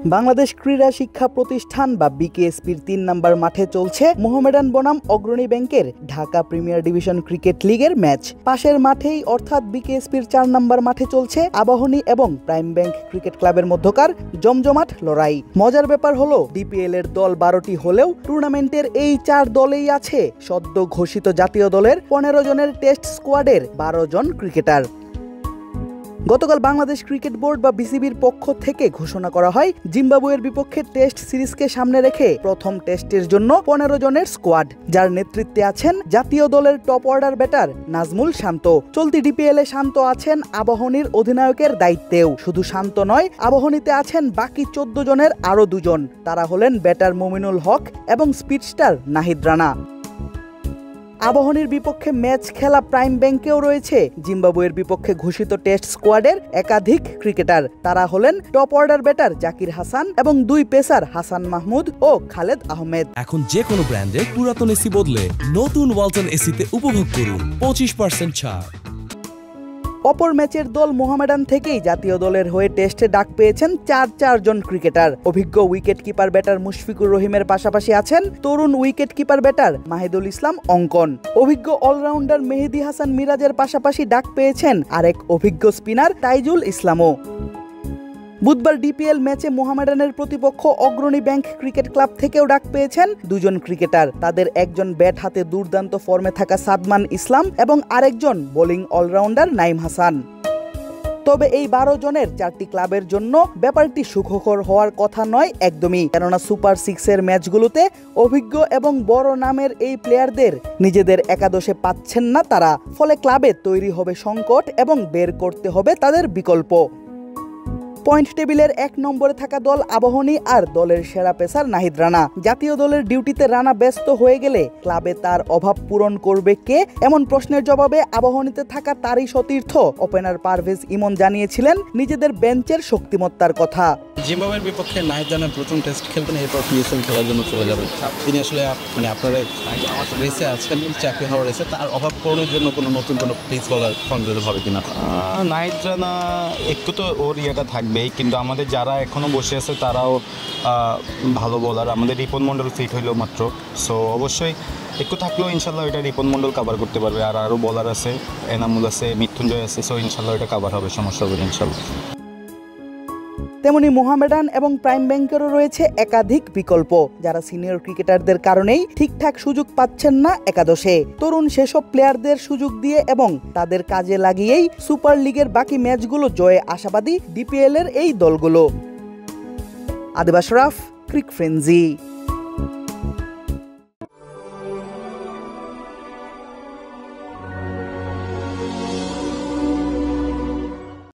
বাংলাদেশ ক্রীড়া শিক্ষা প্রতিষ্ঠান বা বিকেএসপির ৩ নম্বর মাঠে চলছে মোহামেডান বনাম অগ্রণী ব্যাংকের ঢাকা প্রিমিয়ার ডিভিশন ক্রিকেট লিগের ম্যাচ। পাশের মাঠেই অর্থাৎ বিকেএসপির ৪ নম্বর মাঠে চলছে আবাহনী এবং প্রাইম ব্যাংক ক্রিকেট ক্লাবের মধ্যকার জমজমাট লড়াই। মজার ব্যাপার হলো ডিপিএল এর দল ১২টি হলেও টুর্নামেন্টের এই ৪ দলেই আছে সদ্য ঘোষিত জাতীয় দলের ১৫ জনের টেস্ট স্কোয়াডের ১২ জন ক্রিকেটার। গতকাল বাংলাদেশ ক্রিকেট বোর্ড বা বিসিবির পক্ষ থেকে ঘোষণা করা হয় জিম্বাবুয়ের বিপক্ষে টেস্ট সিরিজকে সামনে রেখে প্রথম টেস্টের জন্য ১৫ জনের স্কোয়াড, যার নেতৃত্বে আছেন জাতীয় দলের টপ অর্ডার ব্যাটার নাজমুল শান্ত। চলতি ডিপিএলে শান্ত আছেন আবাহনীর অধিনায়কের দায়িত্বেও। শুধু শান্ত নয়, আবাহনীতে আছেন বাকি ১৪ জনের আরও ২ জন। তারা হলেন ব্যাটার মুমিনুল হক এবং স্পিডস্টার নাহিদ রানা। আবাহনীর বিপক্ষে ম্যাচ খেলা প্রাইম ব্যাংকেও রয়েছে জিম্বাবুয়ের বিপক্ষে ঘোষিত টেস্ট স্কোয়াডের একাধিক ক্রিকেটার। তারা হলেন top order batter Zakir Hasan এবং ২ পেসার হাসান মাহমুদ ও খালেদ আহমেদ। এখন যে কোনো ব্র্যান্ডের পুরাতন এসি বদলে নতুন ওয়ালটন এসিতে উপভোগ করুন ২৫% ছাড়। অপর ম্যাচের দল মোহামেডান থেকেই জাতীয় দলের হয়ে টেস্টে ডাক পেয়েছেন ৪ জন ক্রিকেটার। অভিজ্ঞ উইকেট কিপার ব্যাটার মুশফিকুর রহিমের পাশাপাশি আছেন তরুণ উইকেট কিপার ব্যাটার মাহিদুল ইসলাম অঙ্কন। অভিজ্ঞ অলরাউন্ডার মেহেদী হাসান মিরাজের পাশাপাশি ডাক পেয়েছেন আরেক অভিজ্ঞ স্পিনার তাইজুল ইসলামও। বুধবার ডিপিএল ম্যাচে মোহামেডানের প্রতিপক্ষ অগ্রণী ব্যাংক ক্রিকেট ক্লাব থেকেও ডাক পেয়েছেন ২ জন ক্রিকেটার। তাদের একজন ব্যাট হাতে দুর্দান্ত ফর্মে থাকা সাদমান ইসলাম এবং আরেকজন বোলিং অলরাউন্ডার নাইম হাসান। তবে এই ১২ জনের ৪টি ক্লাবের জন্য ব্যাপারটি সুখকর হওয়ার কথা নয় একদমই, কেননা সুপার 6-এর ম্যাচগুলোতে অভিজ্ঞ এবং বড় নামের এই প্লেয়ারদের নিজেদের একাদশে পাচ্ছেন না তারা। ফলে ক্লাবে তৈরি হবে সংকট এবং বের করতে হবে তাদের বিকল্প। পয়েন্ট টেবিলের ১ নম্বরে থাকা দল আবাহনী আর দলের সেরা পেসার নাহিদ রানা। জাতীয় দলের ডিউটিতে রানা ব্যস্ত হয়ে গেলে ক্লাবে তার অভাব পূরণ করবে কে, এমন প্রশ্নের জবাবে আবাহনীতে থাকা তারই সতীর্থ ওপেনার পারভেজ ইমন জানিয়েছিলেন নিজেদের বেঞ্চের শক্তিমত্তার কথা। জিম্বাবুয়ের বিপক্ষে নাহিদ রানা প্রথম টেস্ট খেলবেন, এরপর পিএসএল খেলার জন্য চলে যাবেন। তিনি আসলে আপনারা রেসে আছেন, চাকরি হওয়ার রেসে, তার অভাব পূরণের জন্য কোনো নতুন কোনো পেস বলার সংযোজন হবে কিনা? নাহিদ রানা একটু তো ওর ইয়েটা থাকবেই, কিন্তু আমাদের যারা এখনও বসে আছে তারাও ভালো বোলার। আমাদের রিপন মণ্ডল ফিট হইলো মাত্র, সো অবশ্যই একটু থাকলেও ইনশাল্লাহ এটা রিপন মণ্ডল কাভার করতে পারবে। আর আরও বোলার আছে, এনামুল আছে, মৃত্যুঞ্জয় আছে, সো ইনশাল্লাহ এটা কাভার হবে, সমস্যা হবে ইনশাল্লাহ। তেমনি মোহামেডান এবং প্রাইম ব্যাংকেরও রয়েছে একাধিক বিকল্প, যারা সিনিয়র ক্রিকেটারদের কারণেই ঠিকঠাক সুযোগ পাচ্ছেন না একাদশে। তরুণ সেসব প্লেয়ারদের সুযোগ দিয়ে এবং তাদের কাজে লাগিয়েই সুপার লিগের বাকি ম্যাচগুলো জয়ে আশাবাদী ডিপিএল এর এই দলগুলো। আদিব আশরাফ, ক্রিক ফ্রেন্জি।